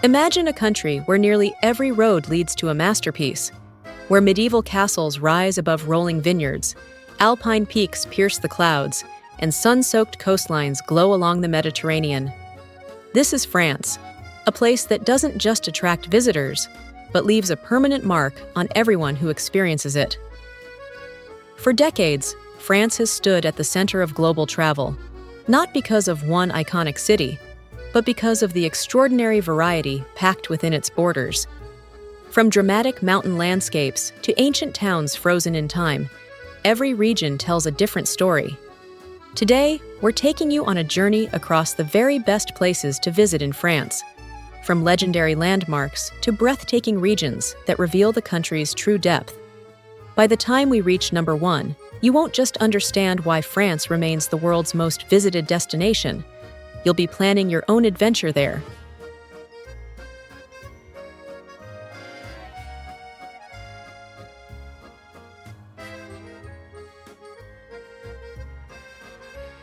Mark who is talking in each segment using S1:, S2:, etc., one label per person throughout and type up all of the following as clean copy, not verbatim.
S1: Imagine a country where nearly every road leads to a masterpiece, where medieval castles rise above rolling vineyards, alpine peaks pierce the clouds, and sun-soaked coastlines glow along the Mediterranean. This is France, a place that doesn't just attract visitors, but leaves a permanent mark on everyone who experiences it. For decades, France has stood at the center of global travel, not because of one iconic city, but because of the extraordinary variety packed within its borders. From dramatic mountain landscapes to ancient towns frozen in time, every region tells a different story. Today, we're taking you on a journey across the very best places to visit in France, from legendary landmarks to breathtaking regions that reveal the country's true depth. By the time we reach number 1, you won't just understand why France remains the world's most visited destination. You'll be planning your own adventure there.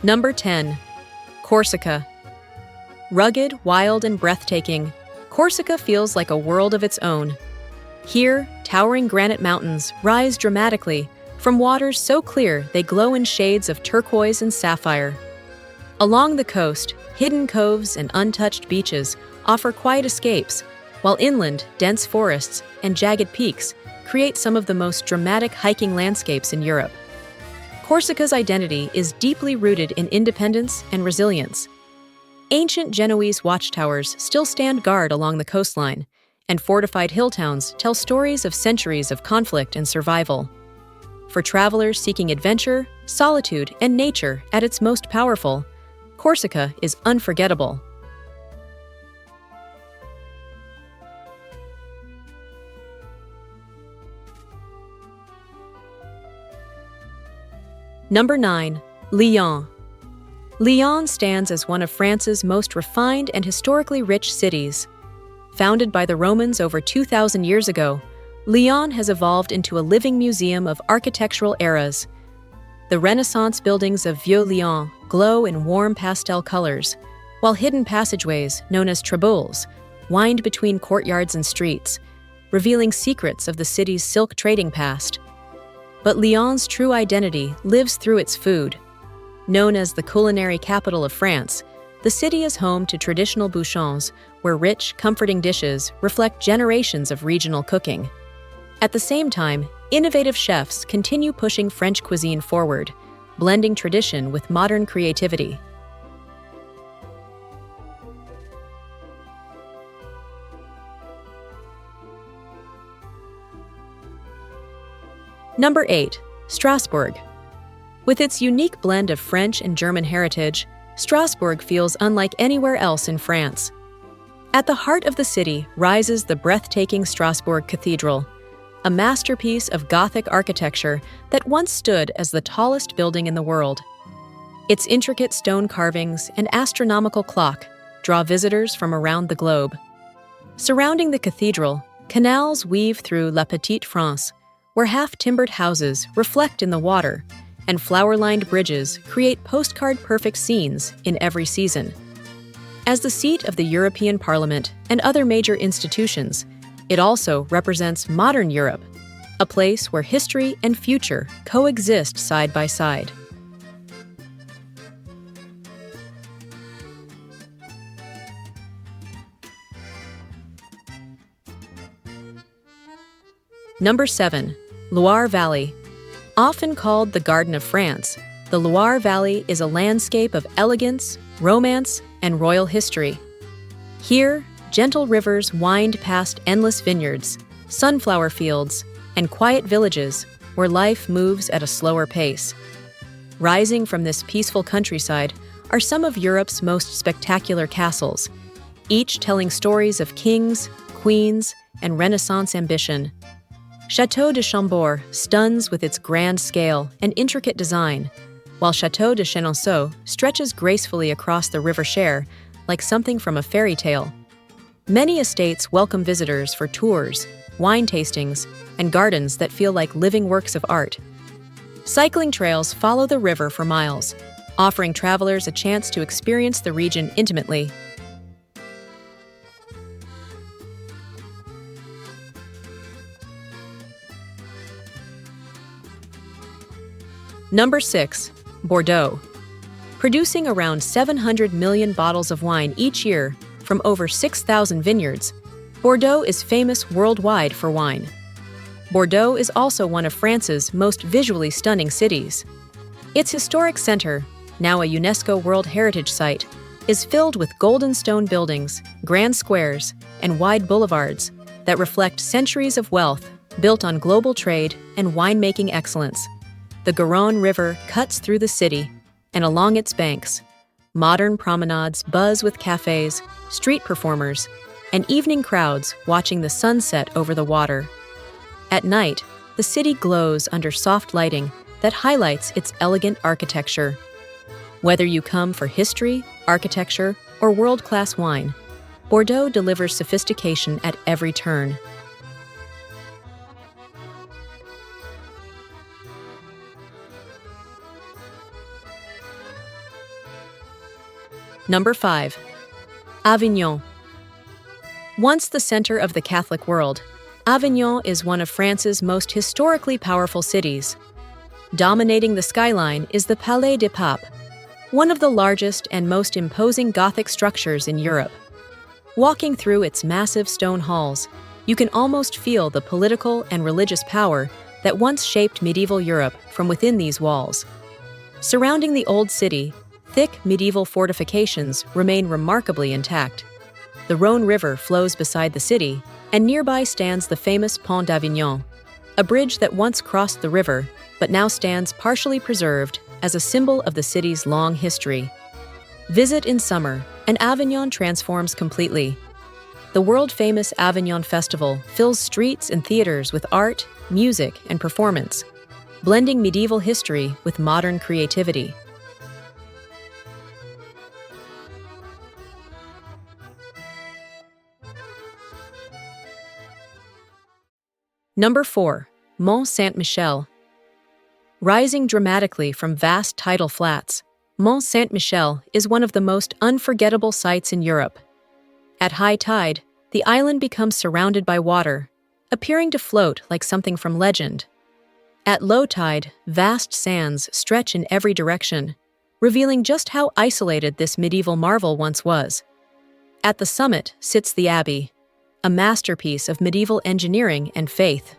S1: Number 10. Corsica. Rugged, wild, and breathtaking, Corsica feels like a world of its own. Here, towering granite mountains rise dramatically from waters so clear they glow in shades of turquoise and sapphire. Along the coast, hidden coves and untouched beaches offer quiet escapes, while inland, dense forests and jagged peaks create some of the most dramatic hiking landscapes in Europe. Corsica's identity is deeply rooted in independence and resilience. Ancient Genoese watchtowers still stand guard along the coastline, and fortified hill towns tell stories of centuries of conflict and survival. For travelers seeking adventure, solitude, and nature at its most powerful, Corsica is unforgettable. Number 9. Lyon. Lyon stands as one of France's most refined and historically rich cities. Founded by the Romans over 2,000 years ago, Lyon has evolved into a living museum of architectural eras. The Renaissance buildings of Vieux-Lyon glow in warm pastel colors, while hidden passageways, known as traboules, wind between courtyards and streets, revealing secrets of the city's silk trading past. But Lyon's true identity lives through its food. Known as the culinary capital of France, the city is home to traditional bouchons, where rich, comforting dishes reflect generations of regional cooking. At the same time, innovative chefs continue pushing French cuisine forward, blending tradition with modern creativity. Number 8. Strasbourg. With its unique blend of French and German heritage, Strasbourg feels unlike anywhere else in France. At the heart of the city rises the breathtaking Strasbourg Cathedral, a masterpiece of Gothic architecture that once stood as the tallest building in the world. Its intricate stone carvings and astronomical clock draw visitors from around the globe. Surrounding the cathedral, canals weave through La Petite France, where half-timbered houses reflect in the water, and flower-lined bridges create postcard-perfect scenes in every season. As the seat of the European Parliament and other major institutions, it also represents modern Europe, a place where history and future coexist side by side. Number 7. Loire Valley. Often called the Garden of France, the Loire Valley is a landscape of elegance, romance, and royal history. Here, gentle rivers wind past endless vineyards, sunflower fields, and quiet villages where life moves at a slower pace. Rising from this peaceful countryside are some of Europe's most spectacular castles, each telling stories of kings, queens, and Renaissance ambition. Château de Chambord stuns with its grand scale and intricate design, while Château de Chenonceau stretches gracefully across the River Cher like something from a fairy tale. Many estates welcome visitors for tours, wine tastings, and gardens that feel like living works of art. Cycling trails follow the river for miles, offering travelers a chance to experience the region intimately. Number 6. Bordeaux. Producing around 700 million bottles of wine each year from over 6,000 vineyards, Bordeaux is famous worldwide for wine. Bordeaux is also one of France's most visually stunning cities. Its historic center, now a UNESCO World Heritage Site, is filled with golden stone buildings, grand squares, and wide boulevards that reflect centuries of wealth built on global trade and winemaking excellence. The Garonne River cuts through the city, and along its banks, modern promenades buzz with cafes, street performers, and evening crowds watching the sunset over the water. At night, the city glows under soft lighting that highlights its elegant architecture. Whether you come for history, architecture, or world-class wine, Bordeaux delivers sophistication at every turn. Number 5. Avignon. Once the center of the Catholic world, Avignon is one of France's most historically powerful cities. Dominating the skyline is the Palais des Papes, one of the largest and most imposing Gothic structures in Europe. Walking through its massive stone halls, you can almost feel the political and religious power that once shaped medieval Europe from within these walls. Surrounding the old city, thick medieval fortifications remain remarkably intact. The Rhône River flows beside the city, and nearby stands the famous Pont d'Avignon, a bridge that once crossed the river but now stands partially preserved as a symbol of the city's long history. Visit in summer, and Avignon transforms completely. The world-famous Avignon Festival fills streets and theaters with art, music, and performance, blending medieval history with modern creativity. Number 4. Mont-Saint-Michel. Rising dramatically from vast tidal flats, Mont-Saint-Michel is one of the most unforgettable sights in Europe. At high tide, the island becomes surrounded by water, appearing to float like something from legend. At low tide, vast sands stretch in every direction, revealing just how isolated this medieval marvel once was. At the summit sits the abbey, a masterpiece of medieval engineering and faith.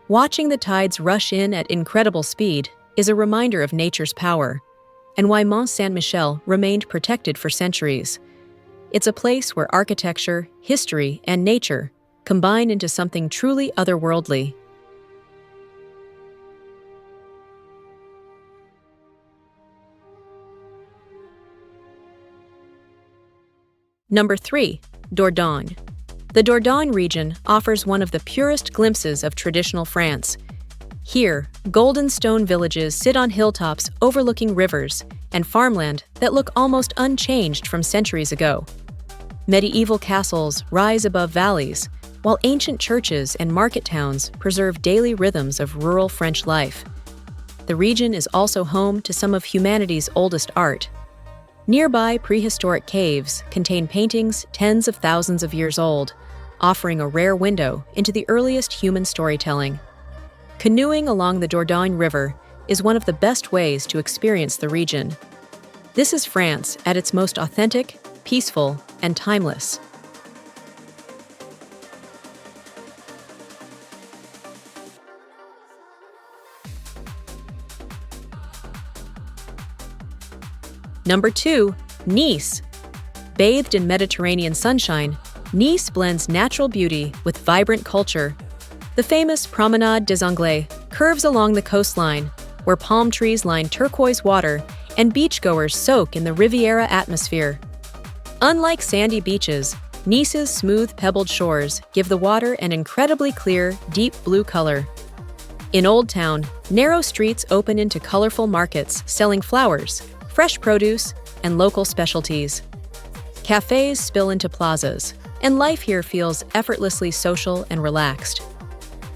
S1: Watching the tides rush in at incredible speed is a reminder of nature's power, and why Mont-Saint-Michel remained protected for centuries. It's a place where architecture, history, and nature combine into something truly otherworldly. Number 3. Dordogne. The Dordogne region offers one of the purest glimpses of traditional France. Here, golden stone villages sit on hilltops overlooking rivers and farmland that look almost unchanged from centuries ago. Medieval castles rise above valleys, while ancient churches and market towns preserve daily rhythms of rural French life. The region is also home to some of humanity's oldest art. Nearby prehistoric caves contain paintings tens of thousands of years old, offering a rare window into the earliest human storytelling. Canoeing along the Dordogne River is one of the best ways to experience the region. This is France at its most authentic, peaceful, and timeless. Number 2. Nice. Bathed in Mediterranean sunshine, Nice blends natural beauty with vibrant culture. The famous Promenade des Anglais curves along the coastline, where palm trees line turquoise water and beachgoers soak in the Riviera atmosphere. Unlike sandy beaches, Nice's smooth pebbled shores give the water an incredibly clear, deep blue color. In Old Town, narrow streets open into colorful markets selling flowers, fresh produce, and local specialties. Cafes spill into plazas, and life here feels effortlessly social and relaxed.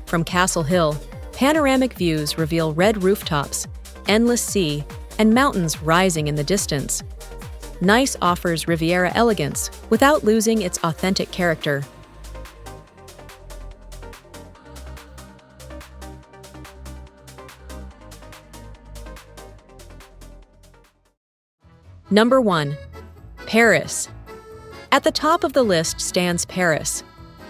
S1: From Castle Hill, panoramic views reveal red rooftops, endless sea, and mountains rising in the distance. Nice offers Riviera elegance without losing its authentic character. Number 1. Paris. At the top of the list stands Paris,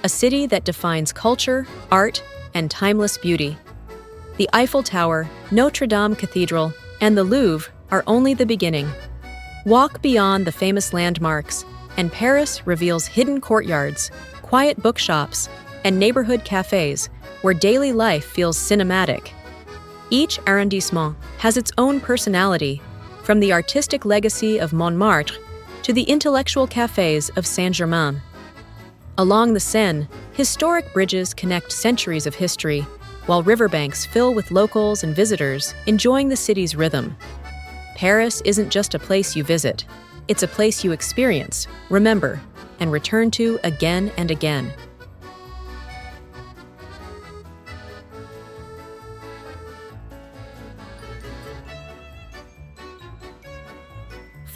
S1: a city that defines culture, art, and timeless beauty. The Eiffel Tower, Notre Dame Cathedral, and the Louvre are only the beginning. Walk beyond the famous landmarks, and Paris reveals hidden courtyards, quiet bookshops, and neighborhood cafes where daily life feels cinematic. Each arrondissement has its own personality, from the artistic legacy of Montmartre to the intellectual cafes of Saint-Germain. Along the Seine, historic bridges connect centuries of history, while riverbanks fill with locals and visitors enjoying the city's rhythm. Paris isn't just a place you visit, it's a place you experience, remember, and return to again and again.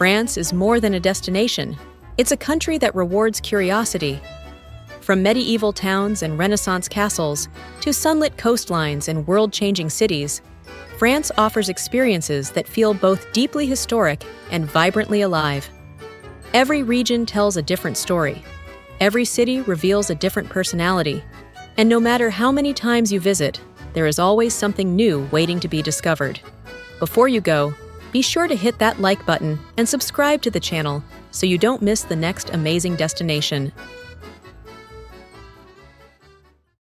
S1: France is more than a destination. It's a country that rewards curiosity. From medieval towns and Renaissance castles to sunlit coastlines and world-changing cities, France offers experiences that feel both deeply historic and vibrantly alive. Every region tells a different story. Every city reveals a different personality. And no matter how many times you visit, there is always something new waiting to be discovered. Before you go, be sure to hit that like button and subscribe to the channel so you don't miss the next amazing destination.